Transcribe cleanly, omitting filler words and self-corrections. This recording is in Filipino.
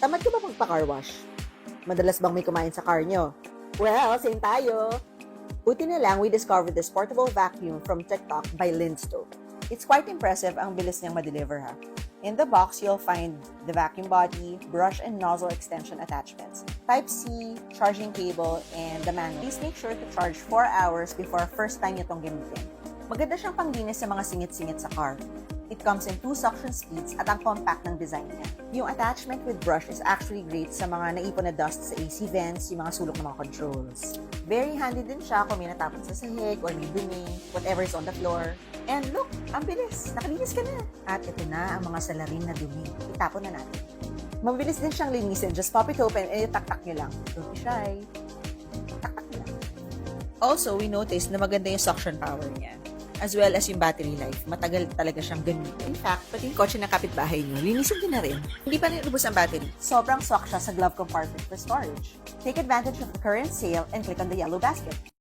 Tamad ka ba magpa-car wash? Madalas bang may kumain sa car nyo? Well, same tayo! Buti na lang, we discovered this portable vacuum from TikTok by Lindstove. It's quite impressive ang bilis niyang ma-deliver ha. In the box, you'll find the vacuum body, brush and nozzle extension attachments, Type-C, charging cable, and the manual. Please make sure to charge 4 hours before first time itong gamitin. Maganda siyang panglinis sa mga singit-singit sa car. It comes in 2 suction speeds at ang compact ng design niya. Yung attachment with brush is actually great sa mga naipon na dust sa AC vents, yung mga sulok ng mga controls. Very handy din siya kung may natapon sa sahig or may dumi, whatever is on the floor. And look, ang bilis! Nakalinis ka na! At ito na ang mga salarin na dumi. Itapon na natin. Mabilis din siyang linisin. Just pop it open and itaktak nyo lang. Don't be shy. Taktak nyo lang. Also, we noticed na maganda yung suction power niya. As well as yung battery life. Matagal talaga siyang gamitin. In fact, pati yung kotse ng kapitbahay nyo, linisin din na rin. Hindi pa rin ubos ang battery. Sobrang swak siya sa glove compartment for storage. Take advantage of the current sale and click on the yellow basket.